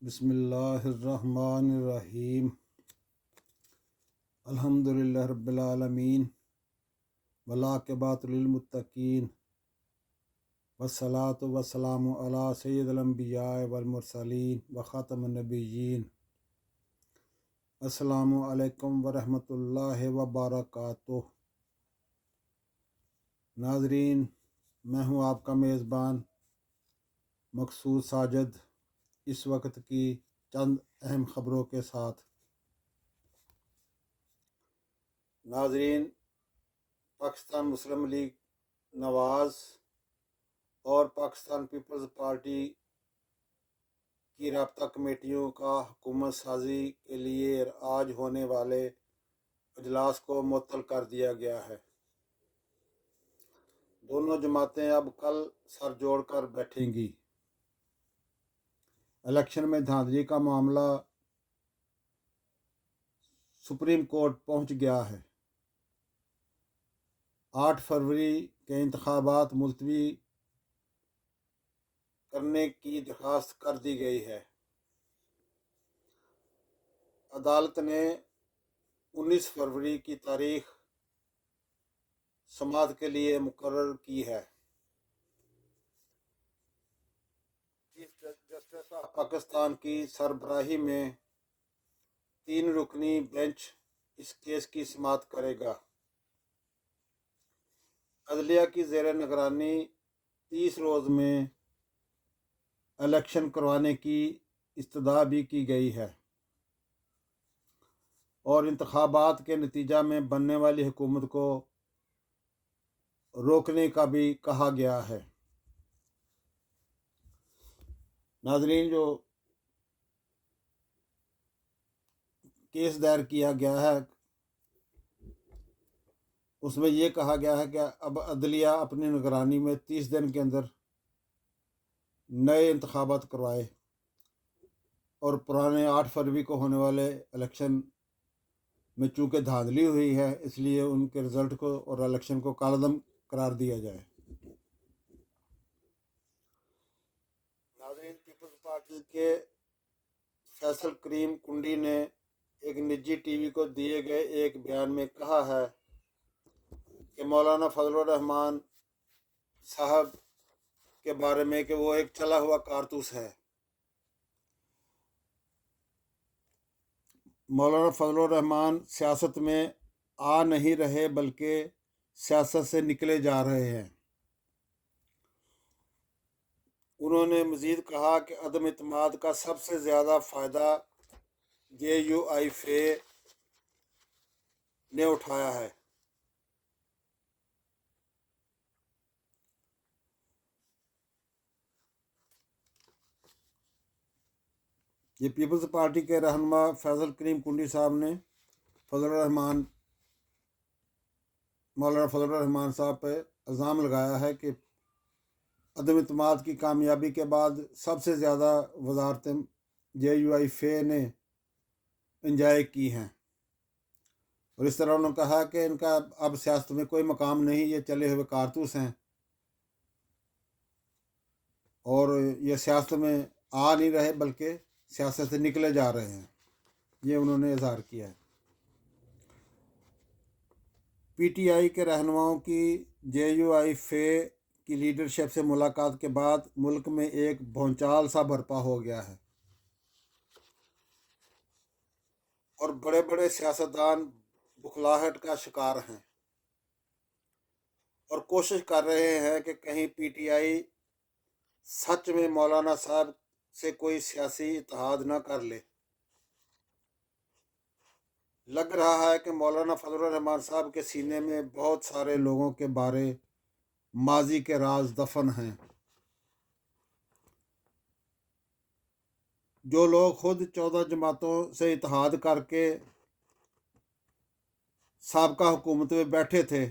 بسم اللہ الرحمن الرحیم الحمدللہ رب العالمین والعاقبۃ للمتقین والصلاۃ والسلام علی سید الانبیاء والمرسلین وخاتم النبیین۔ السلام علیکم ورحمۃ اللہ وبرکاتہ۔ ناظرین، میں ہوں آپ کا میزبان مقصود ساجد، اس وقت کی چند اہم خبروں کے ساتھ۔ ناظرین، پاکستان مسلم لیگ نواز اور پاکستان پیپلز پارٹی کی رابطہ کمیٹیوں کا حکومت سازی کے لیے آج ہونے والے اجلاس کو معطل کر دیا گیا ہے۔ دونوں جماعتیں اب کل سر جوڑ کر بیٹھیں گی۔ الیکشن میں دھاندلی کا معاملہ سپریم کورٹ پہنچ گیا ہے۔ 8 فروری کے انتخابات ملتوی کرنے کی درخواست کر دی گئی ہے۔ عدالت نے 19 فروری کی تاریخ سماعت کے لیے مقرر کی ہے۔ چیف جسٹس آف پاکستان کی سربراہی میں 3 رکنی بینچ اس کیس کی سماعت کرے گا۔ عدلیہ کی زیر نگرانی 30 روز میں الیکشن کروانے کی استدعا بھی کی گئی ہے اور انتخابات کے نتیجہ میں بننے والی حکومت کو روکنے کا بھی کہا گیا ہے۔ ناظرین، جو کیس دائر کیا گیا ہے اس میں یہ کہا گیا ہے کہ اب عدلیہ اپنی نگرانی میں 30 دن کے اندر نئے انتخابات کروائے اور پرانے 8 فروری کو ہونے والے الیکشن میں چونکہ دھاندلی ہوئی ہے اس لیے ان کے رزلٹ کو اور الیکشن کو کالعدم قرار دیا جائے۔ ناظرین، پیپلز پارٹی کے فیصل کریم کنڈی نے ایک نجی ٹی وی کو دیے گئے ایک بیان میں کہا ہے کہ مولانا فضل الرحمان صاحب کے بارے میں کہ وہ ایک چلا ہوا کارتوس ہے۔ مولانا فضل الرحمان سیاست میں آ نہیں رہے بلکہ سیاست سے نکلے جا رہے ہیں۔ انہوں نے مزید کہا کہ عدم اعتماد کا سب سے زیادہ فائدہ JUI نے اٹھایا ہے۔ یہ پیپلز پارٹی کے رہنما فیصل کریم کنڈی صاحب نے مولانا فضل الرحمان صاحب پہ الزام لگایا ہے کہ عدم اعتماد کی کامیابی کے بعد سب سے زیادہ وزارتیں JUI نے انجوائے کی ہیں، اور اس طرح انہوں نے کہا کہ ان کا اب سیاست میں کوئی مقام نہیں، یہ چلے ہوئے کارتوس ہیں اور یہ سیاست میں آ نہیں رہے بلکہ سیاست سے نکلے جا رہے ہیں، یہ انہوں نے اظہار کیا ہے۔ PTI کے رہنماؤں کی JUI کی لیڈرشپ سے ملاقات کے بعد ملک میں ایک بھونچال سا برپا ہو گیا ہے اور بڑے بڑے سیاستدان بخلاہٹ کا شکار ہیں اور کوشش کر رہے ہیں کہ کہیں PTI سچ میں مولانا صاحب سے کوئی سیاسی اتحاد نہ کر لے۔ لگ رہا ہے کہ مولانا فضل الرحمان صاحب کے سینے میں بہت سارے لوگوں کے بارے ماضی کے راز دفن ہیں۔ جو لوگ خود 14 جماعتوں سے اتحاد کر کے سابقہ حکومت میں بیٹھے تھے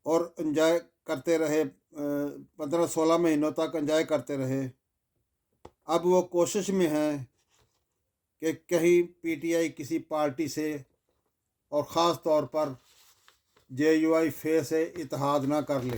اور انجوائے کرتے رہے، 15-16 مہینوں تک انجوائے کرتے رہے، اب وہ کوشش میں ہیں کہ کہیں PTI کسی پارٹی سے اور خاص طور پر JUI سے اتحاد نہ کر لے۔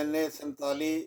NA 47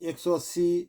180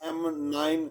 M9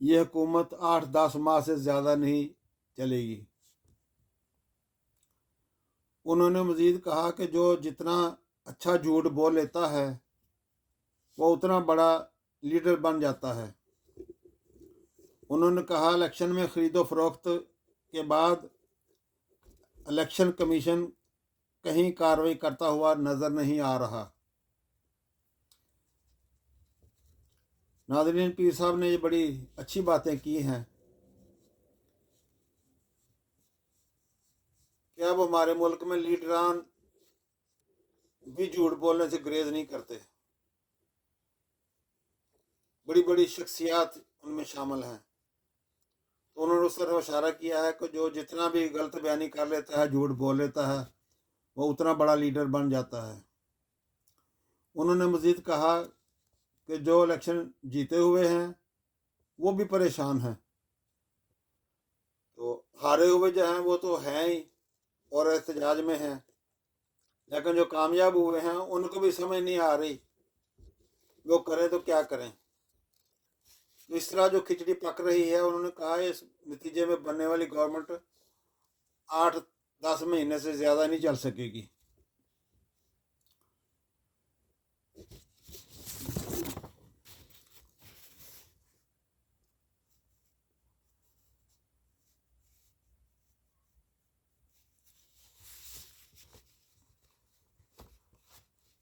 یہ حکومت 8-10 ماہ سے زیادہ نہیں چلے گی۔ انہوں نے مزید کہا کہ جو جتنا اچھا جھوٹ بول لیتا ہے وہ اتنا بڑا لیڈر بن جاتا ہے۔ انہوں نے کہا الیکشن میں خرید و فروخت کے بعد الیکشن کمیشن کہیں کارروائی کرتا ہوا نظر نہیں آ رہا۔ ناظرین، پیر صاحب نے یہ بڑی اچھی باتیں کی ہیں کہ اب ہمارے ملک میں لیڈران بھی جھوٹ بولنے سے گریز نہیں کرتے۔ بڑی بڑی شخصیات ان میں شامل ہیں۔ تو انہوں نے اس طرح اشارہ کیا ہے کہ جو جتنا بھی غلط بیانی کر لیتا ہے، جھوٹ بول لیتا ہے، وہ اتنا بڑا لیڈر بن جاتا ہے۔ انہوں نے مزید کہا کہ جو الیکشن جیتے ہوئے ہیں وہ بھی پریشان ہیں، تو ہارے ہوئے جو ہیں وہ تو ہیں ہی اور احتجاج میں ہیں، لیکن جو کامیاب ہوئے ہیں ان کو بھی سمجھ نہیں آ رہی وہ کریں تو کیا کریں۔ اس طرح جو کھچڑی پک رہی ہے، انہوں نے کہا اس نتیجے میں بننے والی گورنمنٹ 8-10 مہینے سے زیادہ نہیں چل سکے گی۔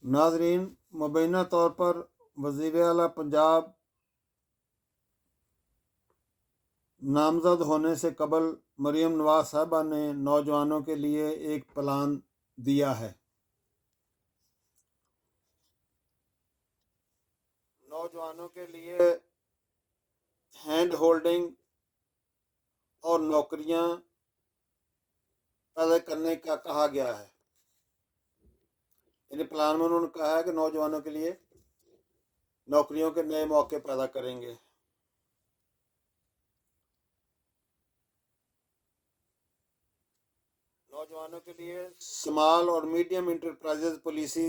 ناظرین، مبینہ طور پر وزیر اعلیٰ پنجاب نامزد ہونے سے قبل مریم نواز صاحبہ نے نوجوانوں کے لیے ایک پلان دیا ہے۔ نوجوانوں کے لیے ہینڈ ہولڈنگ اور نوکریاں پیدا کرنے کا کہا گیا ہے۔ یعنی پلان میں انہوں نے کہا ہے کہ نوجوانوں کے لیے نوکریوں کے نئے موقع پیدا کریں گے۔ نوجوانوں کے لیے اسمال اور میڈیم انٹرپرائزز پالیسی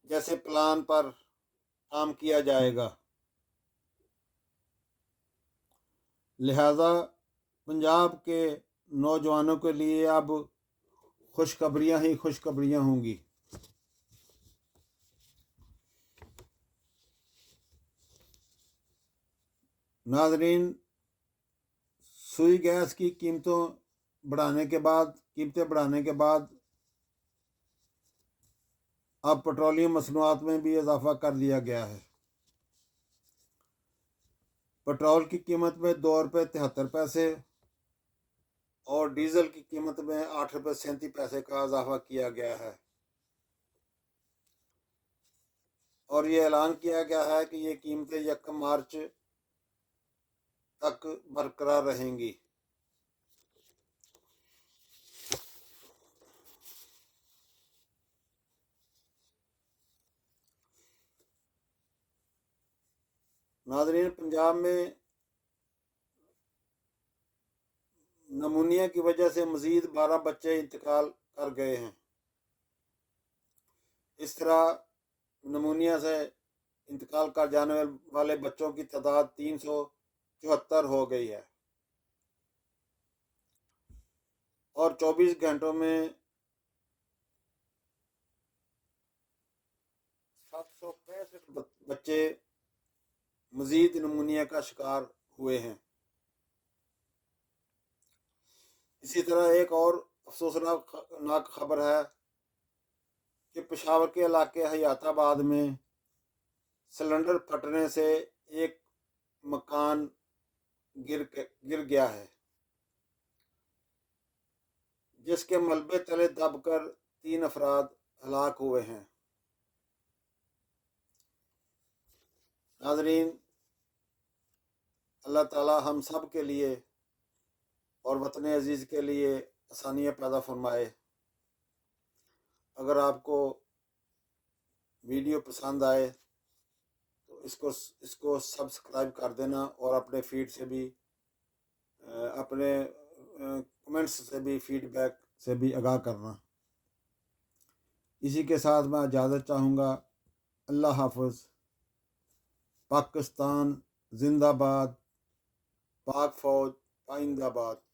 جیسے پلان پر کام کیا جائے گا۔ لہذا پنجاب کے نوجوانوں کے لیے اب خوشخبریاں ہی خوشخبریاں ہوں گی۔ ناظرین، سوئی گیس کی قیمتیں بڑھانے کے بعد اب پیٹرولیم مصنوعات میں بھی اضافہ کر دیا گیا ہے۔ پیٹرول کی قیمت میں 2 روپے 73 پیسے اور ڈیزل کی قیمت میں 8 روپے 37 پیسے کا اضافہ کیا گیا ہے، اور یہ اعلان کیا گیا ہے کہ یہ قیمتیں 1 مارچ تک برقرار رہیں گی۔ ناظرین، پنجاب میں نمونیا کی وجہ سے مزید 12 بچے انتقال کر گئے ہیں۔ اس طرح نمونیا سے انتقال کر جانے والے بچوں کی تعداد 374 ہو گئی ہے، اور 24 گھنٹوں میں 765 بچے مزید نمونیا کا شکار ہوئے ہیں۔ اسی طرح ایک اور افسوسناک خبر ہے کہ پشاور کے علاقے حیات آباد میں سلنڈر پھٹنے سے ایک مکان گر گیا ہے، جس کے ملبے تلے دب کر 3 افراد ہلاک ہوئے ہیں۔ ناظرین، اللہ تعالی ہم سب کے لیے اور وطن عزیز کے لیے آسانیاں پیدا فرمائے۔ اگر آپ کو ویڈیو پسند آئے تو اس کو سبسکرائب کر دینا، اور اپنے فیڈ سے بھی اپنے کمنٹس سے بھی فیڈ بیک سے بھی آگاہ کرنا۔ اسی کے ساتھ میں اجازت چاہوں گا۔ اللہ حافظ۔ پاکستان زندہ باد۔ پاک فوج آئند آباد۔